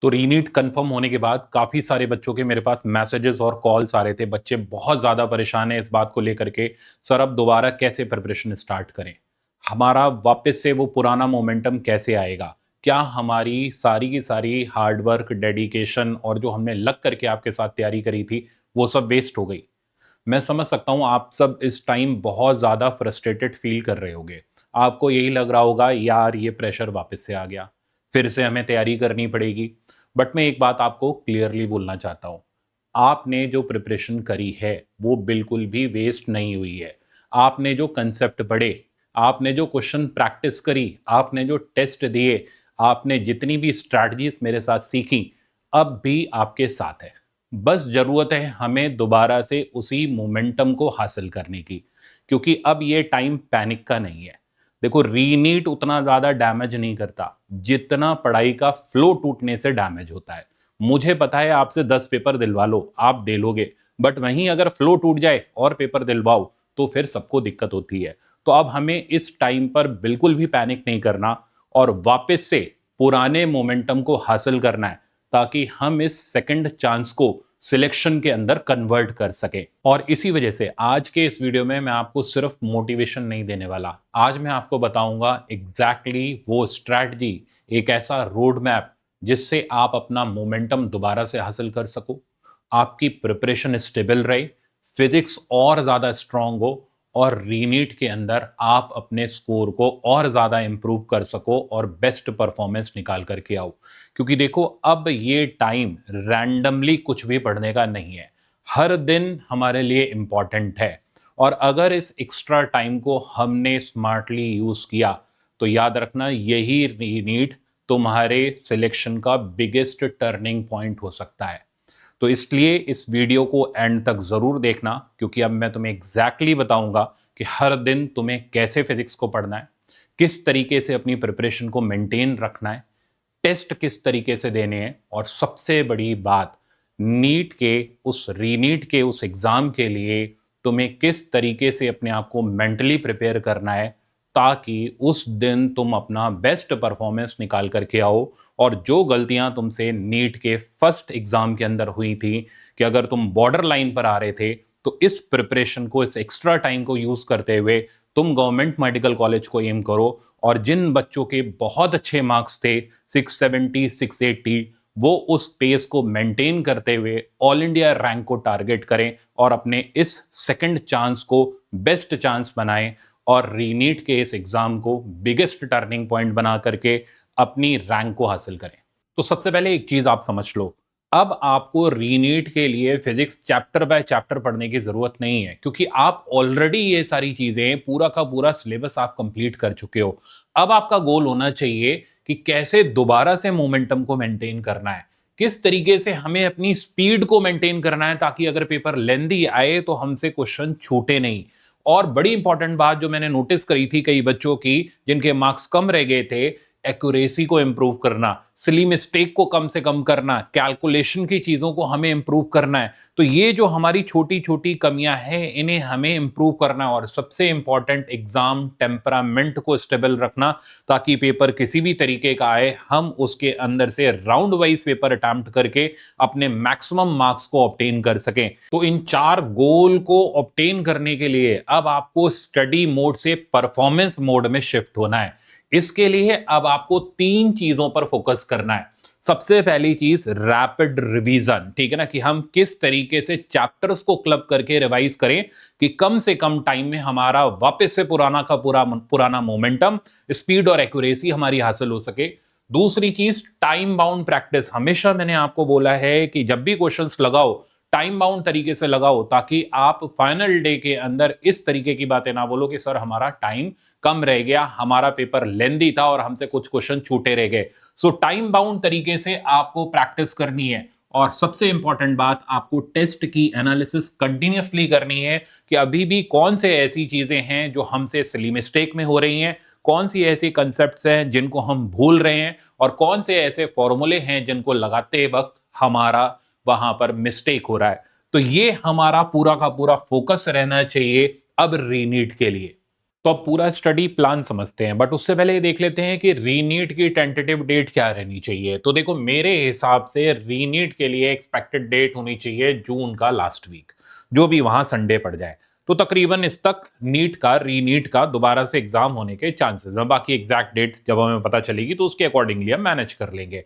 तो रीनीट कंफर्म होने के बाद काफ़ी सारे बच्चों के मेरे पास मैसेजेस और कॉल्स आ रहे थे। बच्चे बहुत ज़्यादा परेशान हैं इस बात को लेकर के, सर अब दोबारा कैसे प्रिपरेशन स्टार्ट करें? हमारा वापस से वो पुराना मोमेंटम कैसे आएगा? क्या हमारी सारी की सारी हार्ड वर्क, डेडिकेशन और जो हमने लग करके आपके साथ तैयारी करी थी, वो सब वेस्ट हो गई? मैं समझ सकता हूँ आप सब इस टाइम बहुत ज़्यादा फ्रस्ट्रेटेड फ़ील कर रहे होंगे। आपको यही लग रहा होगा यार ये प्रेशर वापस से आ गया, फिर से हमें तैयारी करनी पड़ेगी। बट मैं एक बात आपको क्लियरली बोलना चाहता हूँ, आपने जो प्रिपरेशन करी है वो बिल्कुल भी वेस्ट नहीं हुई है। आपने जो कंसेप्ट पढ़े, आपने जो क्वेश्चन प्रैक्टिस करी, आपने जो टेस्ट दिए, आपने जितनी भी स्ट्रैटेजीज़ मेरे साथ सीखी, अब भी आपके साथ है। बस ज़रूरत है हमें दोबारा से उसी मोमेंटम को हासिल करने की, क्योंकि अब ये टाइम पैनिक का नहीं है। देखो रीनीट उतना ज़्यादा डैमेज नहीं करता, जितना पढ़ाई का फ्लो टूटने से डैमेज होता है। मुझे पता है आपसे 10 पेपर दिलवा लो, आप दे लोगे, बट वहीं अगर फ्लो टूट जाए और पेपर दिलवाओ, तो फिर सबको दिक्कत होती है। तो अब हमें इस टाइम पर बिल्कुल भी पैनिक नहीं करना और वापस से पुराने मोमेंटम को हासिल करना है, ताकि हम इस सेकंड चांस को सिलेक्शन के अंदर कन्वर्ट कर सके। और इसी वजह से आज के इस वीडियो में मैं आपको सिर्फ मोटिवेशन नहीं देने वाला, आज मैं आपको बताऊंगा एग्जैक्टली वो स्ट्रैटेजी, एक ऐसा रोड मैप जिससे आप अपना मोमेंटम दोबारा से हासिल कर सको, आपकी प्रिपरेशन स्टेबल रहे, फिजिक्स और ज़्यादा स्ट्रांग हो और रीनीट के अंदर आप अपने स्कोर को और ज़्यादा इंप्रूव कर सको और बेस्ट परफॉर्मेंस निकाल करके आओ। क्योंकि देखो अब ये टाइम रैंडमली कुछ भी पढ़ने का नहीं है, हर दिन हमारे लिए इम्पॉर्टेंट है। और अगर इस एक्स्ट्रा टाइम को हमने स्मार्टली यूज़ किया तो याद रखना यही रीनीट तुम्हारे सिलेक्शन का बिगेस्ट टर्निंग पॉइंट हो सकता है। तो इसलिए इस वीडियो को एंड तक ज़रूर देखना, क्योंकि अब मैं तुम्हें एग्जैक्टली बताऊंगा कि हर दिन तुम्हें कैसे फिजिक्स को पढ़ना है, किस तरीके से अपनी प्रिपरेशन को मेंटेन रखना है, टेस्ट किस तरीके से देने हैं और सबसे बड़ी बात, नीट के उस रीनीट के उस एग्ज़ाम के लिए तुम्हें किस तरीके से अपने आप को मेंटली प्रिपेयर करना है, ताकि उस दिन तुम अपना बेस्ट परफॉर्मेंस निकाल करके आओ। और जो गलतियां तुमसे नीट के फर्स्ट एग्ज़ाम के अंदर हुई थी कि अगर तुम बॉर्डर लाइन पर आ रहे थे, तो इस प्रिपरेशन को, इस एक्स्ट्रा टाइम को यूज़ करते हुए तुम गवर्नमेंट मेडिकल कॉलेज को एम करो। और जिन बच्चों के बहुत अच्छे मार्क्स थे, 670 680, वो उस पेस को मेंटेन करते हुए ऑल इंडिया रैंक को टारगेट करें और अपने इस सेकंड चांस को बेस्ट चांस बनाएं और रीनीट के इस एग्जाम को बिगेस्ट टर्निंग पॉइंट बना करके अपनी रैंक को हासिल करें। तो सबसे पहले एक चीज आप समझ लो, अब आपको रीनीट के लिए फिजिक्स चैप्टर बाय चैप्टर पढ़ने की जरूरत नहीं है, क्योंकि आप ऑलरेडी ये सारी चीजें, पूरा का पूरा सिलेबस आप कंप्लीट कर चुके हो। अब आपका गोल होना चाहिए कि कैसे दोबारा से मोमेंटम को मेंटेन करना है, किस तरीके से हमें अपनी स्पीड को मेंटेन करना है, ताकि अगर पेपर लेंदी आए तो हमसे क्वेश्चन छूटे नहीं। और बड़ी इंपॉर्टेंट बात जो मैंने नोटिस करी थी कई बच्चों की जिनके मार्क्स कम रह गए थे, एक्यूरेसी को इंप्रूव करना, सिली मिस्टेक को कम से कम करना, कैलकुलेशन की चीजों को हमें इंप्रूव करना है। तो ये जो हमारी छोटी छोटी कमियां हैं इन्हें हमें इंप्रूव करना है। और सबसे इंपॉर्टेंट, एग्जाम टेम्परामेंट को स्टेबल रखना, ताकि पेपर किसी भी तरीके का आए हम उसके अंदर से राउंड वाइज पेपर अटेम्प्ट करके अपने मैक्सिमम मार्क्स को ऑब्टेन कर सकें। तो इन चार गोल को ऑब्टेन करने के लिए अब आपको स्टडी मोड से परफॉर्मेंस मोड में शिफ्ट होना है। इसके लिए अब आपको तीन चीजों पर फोकस करना है। सबसे पहली चीज रैपिड रिवीजन, ठीक है ना, कि हम किस तरीके से चैप्टर्स को क्लब करके रिवाइज करें कि कम से कम टाइम में हमारा वापस से पुराना का पुराना मोमेंटम, स्पीड और एक्यूरेसी हमारी हासिल हो सके। दूसरी चीज टाइम बाउंड प्रैक्टिस, हमेशा मैंने आपको बोला है कि जब भी क्वेश्चंस लगाओ टाइम बाउंड तरीके से लगाओ, ताकि आप फाइनल डे के अंदर इस तरीके की बातें ना बोलो कि सर हमारा टाइम कम रह गया, हमारा पेपर लेंदी था और हमसे कुछ क्वेश्चन छूटे रह गए। सो टाइम बाउंड तरीके से आपको प्रैक्टिस करनी है। और सबसे इंपॉर्टेंट बात, आपको टेस्ट की एनालिसिस कंटिन्यूअसली करनी है कि अभी भी कौन से ऐसी चीजें हैं जो हमसे सिली मिस्टेक में हो रही हैं, कौन सी ऐसी कंसेप्ट्स हैं जिनको हम भूल रहे हैं, और कौन से ऐसे फॉर्मूले हैं जिनको लगाते वक्त हमारा वहां पर मिस्टेक हो रहा है। तो ये हमारा पूरा का पूरा फोकस रहना चाहिए अब रीनीट के लिए। तो अब पूरा स्टडी प्लान समझते हैं, बट उससे पहले ये देख लेते हैं कि रीनीट की टेंटेटिव डेट क्या रहनी चाहिए। तो देखो, मेरे हिसाब से रीनीट के लिए एक्सपेक्टेड डेट होनी चाहिए जून का लास्ट वीक, जो भी वहां संडे पड़ जाए। तो तकरीबन इस तक नीट का रीनीट का दोबारा से एग्जाम होने के चांसेस हैं। बाकी एग्जैक्ट डेट जब हमें पता चलेगी तो उसके अकॉर्डिंगली हम मैनेज कर लेंगे।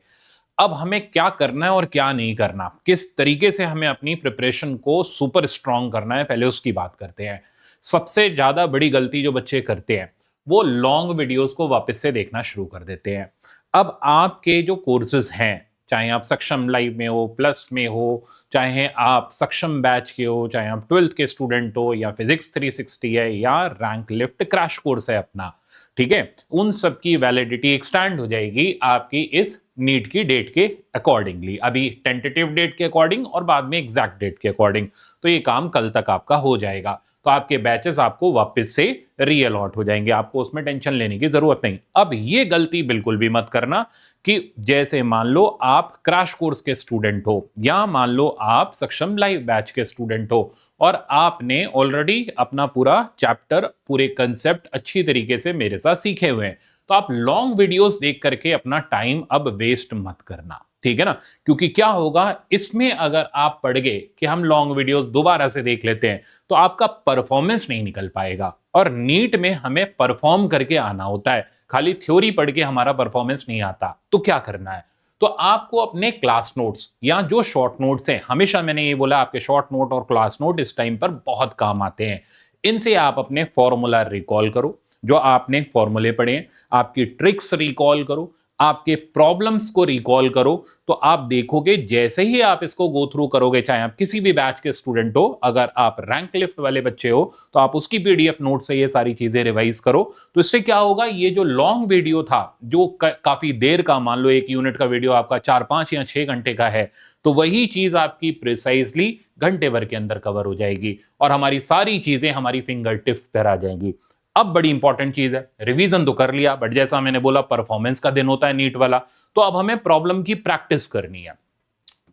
अब हमें क्या करना है और क्या नहीं करना, किस तरीके से हमें अपनी प्रिपरेशन को सुपर स्ट्रांग करना है, पहले उसकी बात करते हैं। सबसे ज्यादा बड़ी गलती जो बच्चे करते हैं, वो लॉन्ग वीडियोस को वापस से देखना शुरू कर देते हैं। अब आपके जो कोर्सेज हैं, चाहे आप सक्षम लाइव में हो, प्लस में हो, चाहे आप सक्षम बैच के हो, चाहे आप 12th के स्टूडेंट हो, या फिजिक्स 360 है, या रैंक लिफ्ट क्रैश कोर्स है अपना, ठीक है, उन सब की वैलिडिटी एक्सटेंड हो जाएगी आपकी इस नीट की डेट के अकॉर्डिंगली, अभी टेंटेटिव डेट के अकॉर्डिंग और बाद में एग्जैक्ट डेट के अकॉर्डिंग। तो ये काम कल तक आपका हो जाएगा। तो आपके बैचेस आपको वापस से रीअलॉट हो जाएंगे, आपको उसमें टेंशन लेने की जरूरत नहीं। अब ये गलती बिल्कुल भी मत करना कि जैसे मान लो आप क्रैश कोर्स के स्टूडेंट हो, या मान लो आप सक्षम लाइव बैच के स्टूडेंट हो, और आपने ऑलरेडी अपना पूरा चैप्टर, पूरे कंसेप्ट अच्छी तरीके से मेरे साथ सीखे हुए हैं, तो आप लॉन्ग वीडियोस देख करके अपना टाइम अब वेस्ट मत करना, ठीक है ना। क्योंकि क्या होगा इसमें, अगर आप पढ़ गए कि हम लॉन्ग वीडियोस दोबारा से देख लेते हैं, तो आपका परफॉर्मेंस नहीं निकल पाएगा। और नीट में हमें परफॉर्म करके आना होता है, खाली थ्योरी पढ़ के हमारा परफॉर्मेंस नहीं आता। तो क्या करना है, तो आपको अपने क्लास नोट्स या जो शॉर्ट नोट्स हैं, हमेशा मैंने ये बोला आपके शॉर्ट नोट और क्लास नोट इस टाइम पर बहुत काम आते हैं। इनसे आप अपने फॉर्मूला रिकॉल करो, जो आपने फॉर्मूले पढ़े हैं, आपकी ट्रिक्स रिकॉल करो, आपके प्रॉब्लम्स को रिकॉल करो। तो आप देखोगे जैसे ही आप इसको गो थ्रू करोगे, चाहे आप किसी भी बैच के स्टूडेंट हो, अगर आप रैंक लिफ्ट वाले बच्चे हो तो आप उसकी पीडीएफ नोट से ये सारी चीजें रिवाइज करो। तो इससे क्या होगा, ये जो लॉन्ग वीडियो था, जो काफी देर का, मान लो 1 यूनिट का वीडियो आपका 4, 5 या 6 घंटे का है, तो वही चीज आपकी प्रिसाइजली घंटे भर के अंदर कवर हो जाएगी, और हमारी सारी चीजें हमारी फिंगर टिप्स पर आ जाएंगी। अब बड़ी इंपॉर्टेंट चीज है, रिवीजन तो कर लिया, बट जैसा मैंने बोला परफॉर्मेंस का दिन होता है नीट वाला, तो अब हमें प्रॉब्लम की प्रैक्टिस करनी है।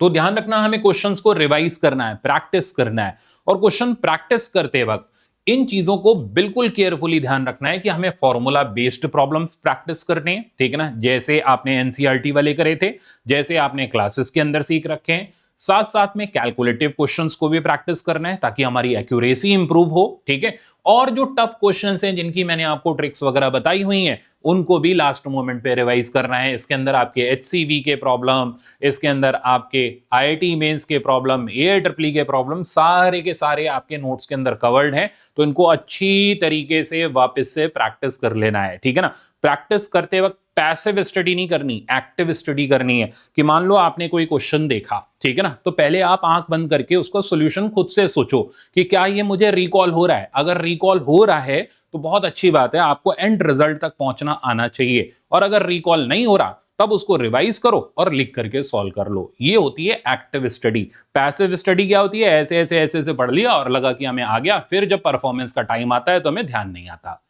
तो ध्यान रखना, हमें क्वेश्चंस को रिवाइज करना है, प्रैक्टिस करना है, और क्वेश्चन प्रैक्टिस करते वक्त इन चीजों को बिल्कुल केयरफुली ध्यान रखना है कि हमें फॉर्मूला बेस्ड प्रॉब्लम्स प्रैक्टिस करने हैं, ठीक है ना, जैसे आपने एनसीईआरटी वाले करे थे, जैसे आपने क्लासेस के अंदर सीख रखे हैं। साथ साथ में कैलकुलेटिव क्वेश्चंस को भी प्रैक्टिस करना है ताकि हमारी एक्यूरेसी इंप्रूव हो, ठीक है। और जो टफ क्वेश्चंस हैं, जिनकी मैंने आपको ट्रिक्स वगैरह बताई हुई हैं, उनको भी लास्ट मोमेंट पे रिवाइज करना है। इसके अंदर आपके एचसीवी के प्रॉब्लम, इसके अंदर आपके आईआईटी मेंस के प्रॉब्लम, एआईईई के प्रॉब्लम, सारे के सारे आपके नोट्स के अंदर कवर्ड हैं। तो इनको अच्छी तरीके से वापस से प्रैक्टिस कर लेना है, ठीक है ना। प्रैक्टिस करते वक्त पैसिव स्टडी नहीं करनी, एक्टिव स्टडी करनी है। कि मान लो आपने कोई क्वेश्चन देखा, ठीक है ना, तो पहले आप आंख बंद करके उसका सॉल्यूशन खुद से सोचो कि क्या ये मुझे रिकॉल हो रहा है। अगर रिकॉल हो रहा है तो बहुत अच्छी बात है, आपको एंड रिजल्ट तक पहुंचना आना चाहिए। और अगर रिकॉल नहीं हो रहा, तब उसको रिवाइज करो और लिख करके सॉल्व कर लो। ये होती है एक्टिव स्टडी। पैसिव स्टडी क्या होती है, ऐसे ऐसे ऐसे ऐसे पढ़ लिया और लगा कि हमें आ गया, फिर जब परफॉर्मेंस का टाइम आता है तो हमें ध्यान नहीं आता।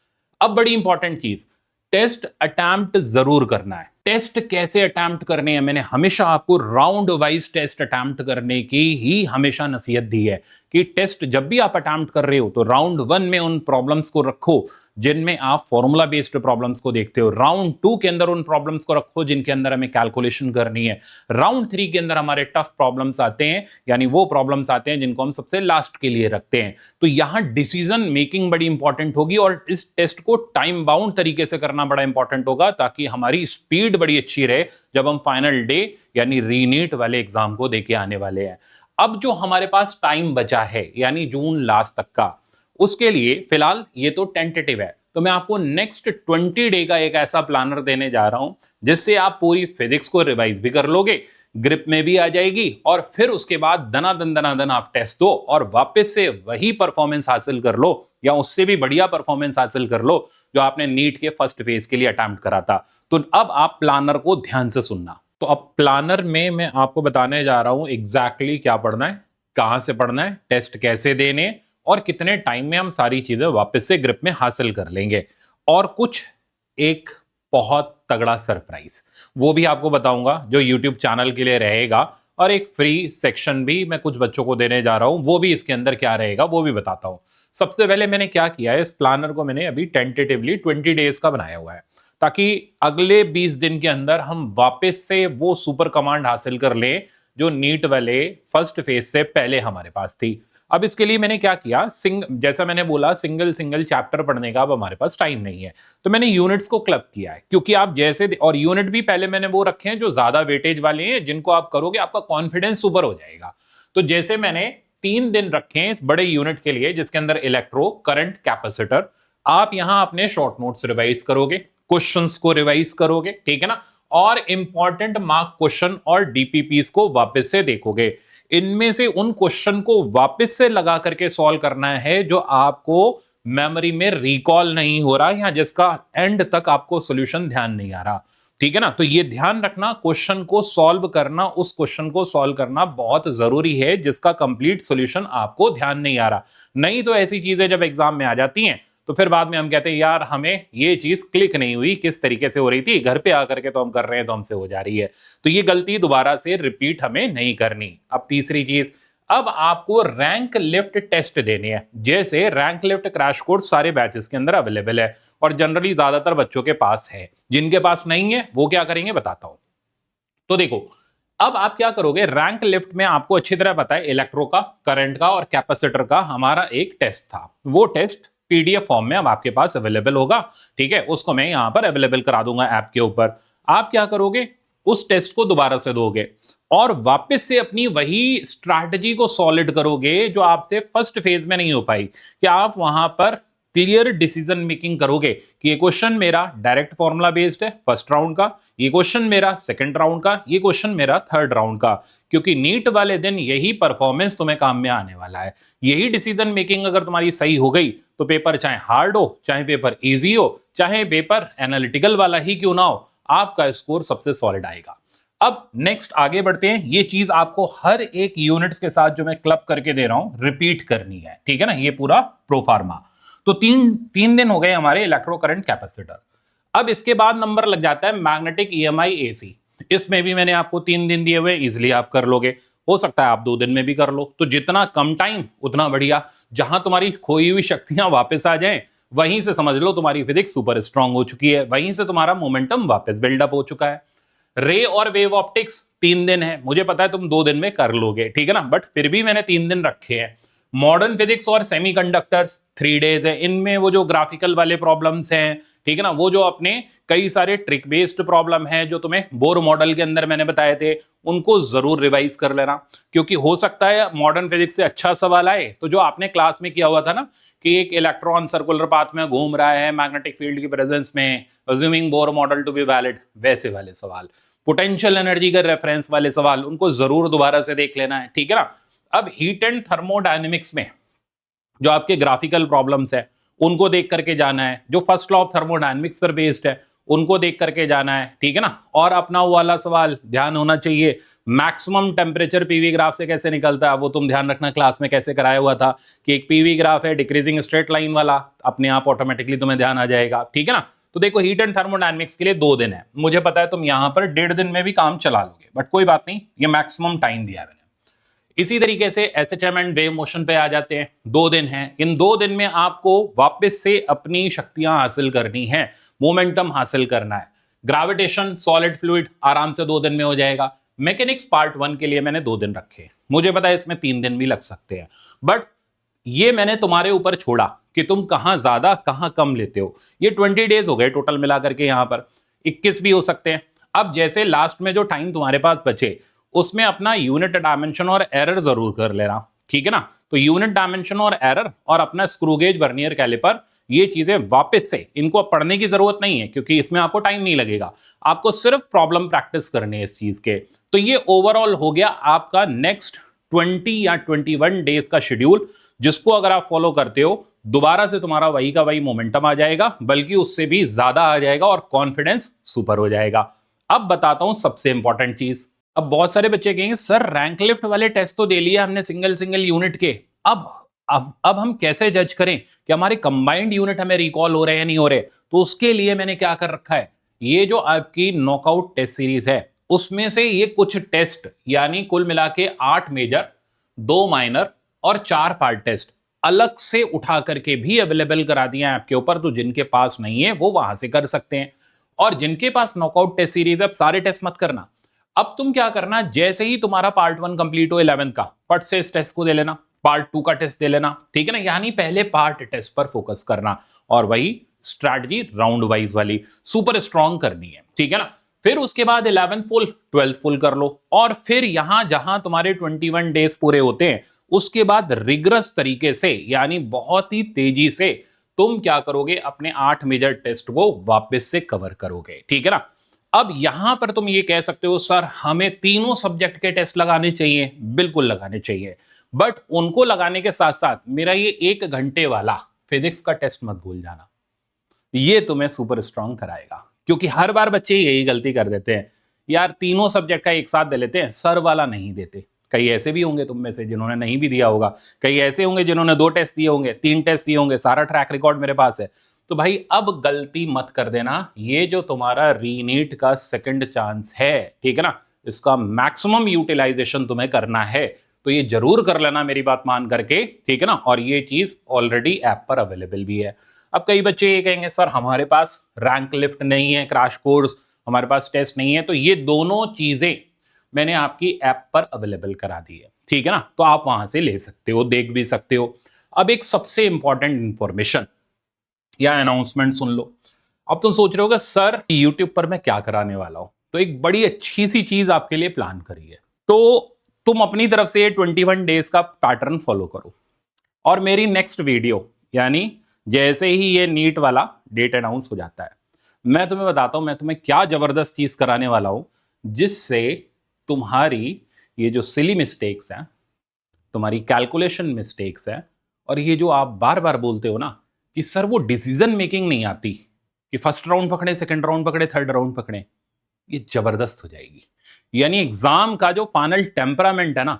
अब बड़ी इंपॉर्टेंट चीज, टेस्ट अटेम्प्ट जरूर करना है। टेस्ट कैसे अटेम्प्ट करने हैं, मैंने हमेशा आपको राउंड वाइज टेस्ट अटेम्प्ट करने की ही हमेशा नसीहत दी है कि टेस्ट जब भी आप अटेम्प्ट कर रहे हो तो राउंड 1 में उन प्रॉब्लम्स को रखो जिनमें आप फॉर्मूला बेस्ड प्रॉब्लम्स को देखते हो। राउंड 2 के अंदर उन प्रॉब्लम्स को रखो जिनके अंदर हमें कैलकुलेशन करनी है। राउंड 3 के अंदर हमारे टफ प्रॉब्लम्स आते हैं, यानी वो प्रॉब्लम्स आते हैं जिनको हम सबसे लास्ट के लिए रखते हैं। तो यहां डिसीजन मेकिंग बड़ी इंपॉर्टेंट होगी, और इस टेस्ट को टाइम बाउंड तरीके से करना बड़ा इंपॉर्टेंट होगा, ताकि हमारी स्पीड बड़ी अच्छी रहे जब हम फाइनल डे यानी रीनीट वाले एग्जाम को देके आने वाले हैं। अब जो हमारे पास टाइम बचा है, यानी जून लास्ट तक का, उसके लिए फिलहाल ये तो टेंटेटिव है, तो मैं आपको नेक्स्ट 20 डे का एक ऐसा प्लानर देने जा रहा हूं जिससे आप पूरी फिजिक्स को रिवाइज भी कर लोगे, ग्रिप में भी आ जाएगी, और फिर उसके बाद दनादन आप टेस्ट दो और वापस से वही परफॉर्मेंस हासिल कर लो, या उससे भी बढ़िया परफॉर्मेंस हासिल कर लो जो आपने नीट के फर्स्ट फेज के लिए अटेम्प्ट करा था। तो अब आप प्लानर को ध्यान से सुनना। तो अब प्लानर में मैं आपको बताने जा रहा हूं एग्जैक्टली क्या पढ़ना है, कहां से पढ़ना है, टेस्ट कैसे देने, और कितने टाइम में हम सारी चीजें वापस से ग्रिप में हासिल कर लेंगे। और कुछ एक बहुत तगड़ा सरप्राइज वो भी आपको बताऊंगा जो YouTube चैनल के लिए रहेगा, और एक फ्री सेक्शन भी मैं कुछ बच्चों को देने जा रहा हूं, वो भी इसके अंदर क्या रहेगा वो भी बताता हूं। सबसे पहले मैंने क्या किया है, इस प्लानर को मैंने अभी टेंटेटिवली 20 डेज का बनाया हुआ है, ताकि अगले 20 दिन के अंदर हम वापस से वो सुपर कमांड हासिल कर लें जो नीट वाले फर्स्ट फेज से पहले हमारे पास थी। अब इसके लिए मैंने क्या किया, जैसा मैंने बोला सिंगल सिंगल चैप्टर पढ़ने का अब हमारे पास टाइम नहीं है, तो मैंने यूनिट्स को क्लब किया है, क्योंकि आप जैसे और यूनिट भी पहले मैंने वो रखे हैं जो ज्यादा वेटेज वाले हैं, जिनको आप करोगे आपका कॉन्फिडेंस ऊपर हो जाएगा। तो जैसे मैंने 3 दिन रखे हैं इस बड़े यूनिट के लिए, जिसके अंदर इलेक्ट्रो करंट कैपेसिटर, आप यहां अपने शॉर्ट नोट्स रिवाइज करोगे, क्वेश्चंस को रिवाइज करोगे, ठीक है ना, और इंपॉर्टेंट मार्क क्वेश्चन और डीपीपीस को वापस से देखोगे। इनमें से उन क्वेश्चन को वापस से लगा करके सॉल्व करना है जो आपको मेमोरी में रिकॉल नहीं हो रहा या जिसका एंड तक आपको सॉल्यूशन ध्यान नहीं आ रहा, ठीक है ना। तो ये ध्यान रखना, क्वेश्चन को सॉल्व करना, उस क्वेश्चन को सॉल्व करना बहुत जरूरी है जिसका कंप्लीट सॉल्यूशन आपको ध्यान नहीं आ रहा। नहीं तो ऐसी चीजें जब एग्जाम में आ जाती हैं तो फिर बाद में हम कहते हैं यार हमें ये चीज क्लिक नहीं हुई, किस तरीके से हो रही थी, घर पे आकर के तो हम कर रहे हैं तो हमसे हो जा रही है। तो ये गलती दोबारा से रिपीट हमें नहीं करनी। अब तीसरी चीज, अब आपको रैंक लिफ्ट टेस्ट देने हैं। जैसे रैंक लिफ्ट क्रैश कोर्स सारे बैचेस के अंदर अवेलेबल है और जनरली ज्यादातर बच्चों के पास है, जिनके पास नहीं है वो क्या करेंगे बताता हूं। तो देखो, अब आप क्या करोगे, रैंक लिफ्ट में आपको अच्छी तरह पता है इलेक्ट्रो का, करंट का और कैपेसिटर का हमारा एक टेस्ट था। वो टेस्ट पीडीएफ फॉर्म में अब आपके पास अवेलेबल होगा, ठीक है, उसको मैं यहां पर अवेलेबल करा दूंगा ऐप के ऊपर। आप क्या करोगे, उस टेस्ट को दोबारा से दोगे और वापस से अपनी वही स्ट्रैटेजी को सॉलिड करोगे जो आपसे फर्स्ट फेज में नहीं हो पाई, कि आप वहां पर क्लियर डिसीजन मेकिंग करोगे कि ये क्वेश्चन मेरा डायरेक्ट फॉर्मूला बेस्ड है फर्स्ट राउंड का, ये क्वेश्चन मेरा सेकंड राउंड का, ये क्वेश्चन मेरा थर्ड राउंड का, क्योंकि नीट वाले दिन यही परफॉर्मेंस तुम्हें काम में आने वाला है। यही डिसीजन मेकिंग अगर तुम्हारी सही हो गई तो पेपर चाहे हार्ड हो, चाहे पेपर इजी हो, चाहे पेपर एनालिटिकल वाला ही क्यों ना हो, आपका स्कोर सबसे सॉलिड आएगा। अब नेक्स्ट आगे बढ़ते हैं। ये चीज आपको हर एक यूनिट्स के साथ जो मैं क्लब करके दे रहा हूं रिपीट करनी है, ठीक है ना, ये पूरा प्रोफार्मा। तो तीन दिन हो गए हमारे इलेक्ट्रो करंट कैपेसिटर। अब इसके बाद नंबर लग जाता है मैग्नेटिक ईएमआई एसी। इसमें भी मैंने आपको 3 दिन दिए हुए, इजिली आप कर लोगे। हो सकता है आप 2 दिन में भी कर लो, तो जितना कम टाइम उतना बढ़िया। जहां तुम्हारी खोई हुई शक्तियां वापस आ जाएं, वहीं से समझ लो तुम्हारी फिजिक्स सुपर स्ट्रांग हो चुकी है, वहीं से तुम्हारा मोमेंटम वापस बिल्डअप हो चुका है। रे और वेव ऑप्टिक्स 3 दिन है, मुझे पता है तुम 2 दिन में कर लोगे, ठीक है ना, बट फिर भी मैंने 3 दिन रखे हैं। मॉडर्न फिजिक्स और सेमीकंडक्टर्स 3 डेज है। इनमें वो जो ग्राफिकल वाले प्रॉब्लम्स हैं, ठीक है ना, वो जो अपने कई सारे ट्रिक बेस्ड प्रॉब्लम है जो तुम्हें बोर मॉडल के अंदर मैंने बताए थे, उनको जरूर रिवाइज कर लेना, क्योंकि हो सकता है मॉडर्न फिजिक्स से अच्छा सवाल आए। तो जो आपने क्लास में किया हुआ था ना कि एक इलेक्ट्रॉन सर्कुलर पाथ में घूम रहा है मैग्नेटिक फील्ड की प्रेजेंस में, assuming Bohr model to be valid, वैसे वाले सवाल, पोटेंशियल एनर्जी के रेफरेंस वाले सवाल, उनको जरूर दोबारा से देख लेना है, ठीक है ना। अब हीट एंड थर्मोडायनेमिक्स में जो आपके ग्राफिकल प्रॉब्लम्स है उनको देख करके जाना है, जो फर्स्ट लॉ ऑफ थर्मोडायनेमिक्स पर बेस्ड है उनको देख करके जाना है, ठीक है ना। और अपना वो वाला सवाल ध्यान होना चाहिए, मैक्सिमम टेम्परेचर पीवी ग्राफ से कैसे निकलता है, वो तुम ध्यान रखना, क्लास में कैसे कराया हुआ था कि एक पीवी ग्राफ है डिक्रीजिंग स्ट्रेट लाइन वाला, अपने आप ऑटोमेटिकली तुम्हें ध्यान आ जाएगा, ठीक है ना। तो देखो, हीट एंड थर्मोडायनेमिक्स के लिए 2 दिन है, मुझे पता है तुम यहां पर 1.5 दिन में भी काम चला लोगे, बट कोई बात नहीं, ये मैक्सिमम टाइम दिया है। इसी तरीके से एसएचएम एंड वेव मोशन पे आ जाते हैं, 2 दिन हैं। इन 2 दिन में आपको वापस से अपनी शक्तियां हासिल करनी है, मोमेंटम हासिल करना है। ग्रेविटेशन, सॉलिड फ्लूइड आराम से 2 दिन में हो जाएगा। मैकेनिक्स पार्ट 1 के लिए मैंने 2 दिन रखे, मुझे पता है इसमें 3 दिन भी लग सकते हैं, बट ये मैंने तुम्हारे ऊपर छोड़ा कि तुम कहां ज्यादा कहां कम लेते हो। ये 20 डेज हो गए टोटल मिलाकर के, यहां पर 21 भी हो सकते हैं। अब जैसे लास्ट में जो टाइम तुम्हारे पास बचे उसमें अपना यूनिट डायमेंशन और एरर जरूर कर लेना, ठीक है ना। तो यूनिट डायमेंशन और एरर और अपना स्क्रू गेज वर्नियर कैलिपर, ये चीजें वापस से, इनको पढ़ने की जरूरत नहीं है क्योंकि इसमें आपको टाइम नहीं लगेगा, आपको सिर्फ प्रॉब्लम प्रैक्टिस करनी है इस चीज के। तो ये ओवरऑल हो गया आपका नेक्स्ट 20 या 21 डेज का शेड्यूल, जिसको अगर आप फॉलो करते हो दोबारा से तुम्हारा वही का वही मोमेंटम आ जाएगा, बल्कि उससे भी ज्यादा आ जाएगा और कॉन्फिडेंस सुपर हो जाएगा। अब बताता हूं सबसे इंपॉर्टेंट चीज। अब बहुत सारे बच्चे कहेंगे सर रैंक लिफ्ट वाले टेस्ट तो दे लिए हमने सिंगल सिंगल यूनिट के, अब हम कैसे जज करें कि हमारे कंबाइंड यूनिट हमें रिकॉल हो रहे हैं या नहीं हो रहे। तो उसके लिए मैंने क्या कर रखा है, ये जो आपकी नॉकआउट टेस्ट सीरीज है उसमें से ये कुछ टेस्ट यानी कुल मिला के 8 मेजर, 2 माइनर और 4 पार्ट टेस्ट अलग से उठा करके भी अवेलेबल करा दिया है ऐप के ऊपर। तो जिनके पास नहीं है वो वहां से कर सकते हैं। और जिनके पास नॉकआउट टेस्ट सीरीज, अब सारे टेस्ट मत करना। अब तुम क्या करना, जैसे ही तुम्हारा पार्ट 1 कंप्लीट हो 11 का, फट से इस टेस्ट को दे लेना, पार्ट 2 का टेस्ट दे लेना, ठीक है ना। यानी पहले पार्ट टेस्ट पर फोकस करना और वही स्ट्रैटेजी राउंड वाइज वाली सुपर स्ट्रॉन्ग करनी है, ठीक है ना। फिर उसके बाद 11th फुल, 12th फुल कर लो। और फिर यहां जहां तुम्हारे 21 डेज पूरे होते हैं, उसके बाद रिग्रस तरीके से यानी बहुत ही तेजी से तुम क्या करोगे, अपने 8 मेजर टेस्ट को वापस से कवर करोगे, ठीक है ना। अब यहां पर तुम ये कह सकते हो सर हमें तीनों सब्जेक्ट के टेस्ट लगाने चाहिए, बिल्कुल लगाने चाहिए, बट उनको लगाने के साथ साथ मेरा ये 1 घंटे वाला फिजिक्स का टेस्ट मत भूल जाना। ये तुम्हें सुपर स्ट्रांग कराएगा। क्योंकि हर बार बच्चे यही गलती कर देते हैं, यार तीनों सब्जेक्ट का एक साथ दे लेते हैं, सर वाला नहीं देते। कई ऐसे भी होंगे तुम में से जिन्होंने नहीं भी दिया होगा, कई ऐसे होंगे जिन्होंने 2 टेस्ट दिए होंगे, 3 टेस्ट दिए होंगे, सारा ट्रैक रिकॉर्ड मेरे पास है। तो भाई अब गलती मत कर देना। ये जो तुम्हारा रीनीट का सेकंड चांस है, ठीक है ना, इसका मैक्सिमम यूटिलाइजेशन तुम्हें करना है। तो ये जरूर कर लेना मेरी बात मान करके, ठीक है ना। और ये चीज ऑलरेडी ऐप पर अवेलेबल भी है। अब कई बच्चे ये कहेंगे सर हमारे पास रैंक लिफ्ट नहीं है, क्रैश कोर्स, हमारे पास टेस्ट नहीं है। तो ये दोनों चीजें मैंने आपकी ऐप पर अवेलेबल करा दी है, ठीक है ना। तो आप वहां से ले सकते हो, देख भी सकते हो। अब एक सबसे इंपॉर्टेंट इंफॉर्मेशन या अनाउंसमेंट सुन लो। अब तुम सोच रहे होगे सर यूट्यूब पर मैं क्या कराने वाला हूं। तो एक बड़ी अच्छी सी चीज आपके लिए प्लान करी है। तो तुम अपनी तरफ से 21 डेज का पैटर्न फॉलो करो और मेरी नेक्स्ट वीडियो यानी जैसे ही ये नीट वाला डेट अनाउंस हो जाता है, मैं तुम्हें बताता हूं मैं तुम्हें क्या जबरदस्त चीज कराने वाला हूं, जिससे तुम्हारी ये जो सिली मिस्टेक्स हैं, तुम्हारी कैलकुलेशन मिस्टेक्स है, और ये जो आप बार बार बोलते हो ना कि सर वो डिसीजन मेकिंग नहीं आती कि फर्स्ट राउंड पकड़े, सेकंड राउंड पकड़े, थर्ड राउंड पकड़े, ये जबरदस्त हो जाएगी। यानी एग्जाम का जो फाइनल टेम्परामेंट है ना,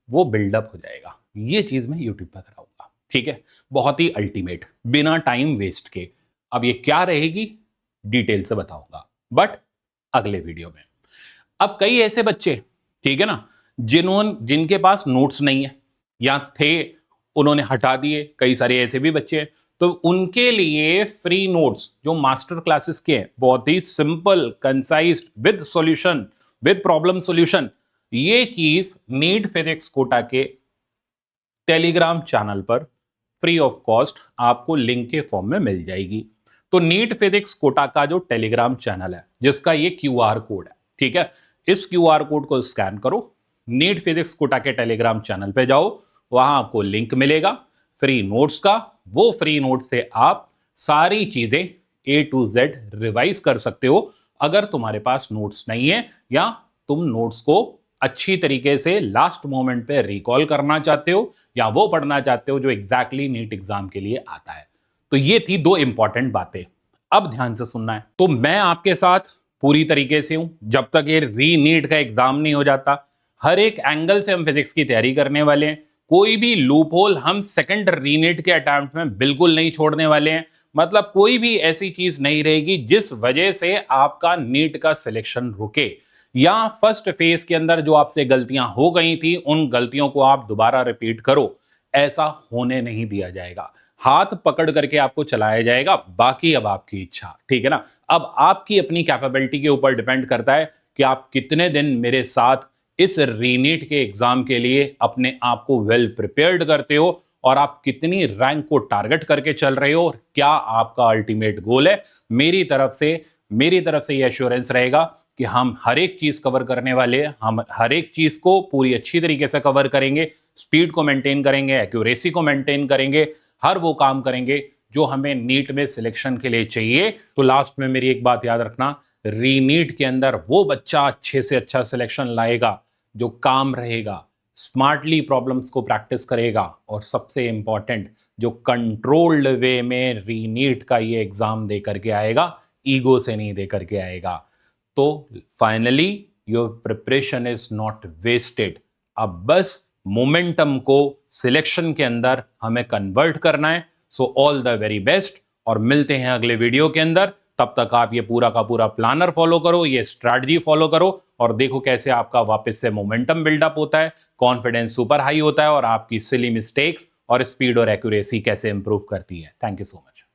वो बिल्डअप हो जाएगा। ये चीज मैं यूट्यूब पर कराऊंगा, ठीक है। बहुत ही अल्टीमेट, बिना टाइम वेस्ट के। अब ये क्या रहेगी डिटेल से बताऊंगा, बट अगले वीडियो में। अब कई ऐसे बच्चे, ठीक है ना, जिनके पास नोट्स नहीं है या थे उन्होंने हटा दिए, कई सारे ऐसे भी बच्चे हैं। तो उनके लिए फ्री नोट्स जो मास्टर क्लासेस के हैं, बहुत ही simple, concise, with solution, with problem solution, ये चीज नीट फिजिक्स कोटा के टेलीग्राम चैनल पर फ्री ऑफ कॉस्ट आपको लिंक के फॉर्म में मिल जाएगी। तो नीट फिजिक्स कोटा का जो टेलीग्राम चैनल है, जिसका ये क्यूआर कोड है, ठीक है, इस क्यूआर कोड को स्कैन करो, नीट फिजिक्स कोटा के टेलीग्राम चैनल पे जाओ, वहां आपको लिंक मिलेगा फ्री नोट्स का। वो फ्री नोट्स से आप सारी चीजें A to Z रिवाइज कर सकते हो। अगर तुम्हारे पास नोट्स नहीं है या तुम नोट्स को अच्छी तरीके से लास्ट मोमेंट पे रिकॉल करना चाहते हो या वो पढ़ना चाहते हो जो एग्जैक्टली नीट एग्जाम के लिए आता है। तो ये थी 2 इंपॉर्टेंट बातें। अब ध्यान से सुनना है। तो मैं आपके साथ पूरी तरीके से हूं जब तक ये री नीट का एग्जाम नहीं हो जाता। हर एक एंगल से हम फिजिक्स की तैयारी करने वाले हैं। कोई भी लूप होल हम सेकंड रीनीट के अटेम्प्ट में बिल्कुल नहीं छोड़ने वाले हैं। मतलब कोई भी ऐसी चीज नहीं रहेगी जिस वजह से आपका नीट का सिलेक्शन रुके, या फर्स्ट फेज के अंदर जो आपसे गलतियां हो गई थी उन गलतियों को आप दोबारा रिपीट करो। ऐसा होने नहीं दिया जाएगा। हाथ पकड़ करके आपको चलाया जाएगा, बाकी अब आपकी इच्छा, ठीक है ना। अब आपकी अपनी कैपेबिलिटी के ऊपर डिपेंड करता है कि आप कितने दिन मेरे साथ इस रीनीट के एग्जाम के लिए अपने आप को वेल प्रिपेयर्ड करते हो और आप कितनी रैंक को टारगेट करके चल रहे हो, क्या आपका अल्टीमेट गोल है। मेरी तरफ से यह एश्योरेंस रहेगा कि हम हर एक चीज कवर करने वाले हैं। हम हर एक चीज को पूरी अच्छी तरीके से कवर करेंगे, स्पीड को मेंटेन करेंगे, एक्यूरेसी को मेंटेन करेंगे, हर वो काम करेंगे जो हमें नीट में सिलेक्शन के लिए चाहिए। तो लास्ट में मेरी एक बात याद रखना, रीनीट के अंदर वो बच्चा अच्छे से अच्छा सिलेक्शन लाएगा जो काम रहेगा, स्मार्टली प्रॉब्लम्स को प्रैक्टिस करेगा, और सबसे इंपॉर्टेंट जो कंट्रोल्ड वे में रीनीट का ये एग्जाम दे करके आएगा, ईगो से नहीं दे करके आएगा। तो finally your preparation is not wasted. अब बस मोमेंटम को सिलेक्शन के अंदर हमें कन्वर्ट करना है। So all the very best और मिलते हैं अगले वीडियो के अंदर। तब तक आप ये पूरा का पूरा प्लानर फॉलो करो, ये स्ट्रैटेजी फॉलो करो और देखो कैसे आपका वापस से मोमेंटम बिल्डअप होता है, कॉन्फिडेंस सुपर हाई होता है और आपकी सिली मिस्टेक्स और स्पीड और एक्यूरेसी कैसे इंप्रूव करती है। Thank you so much.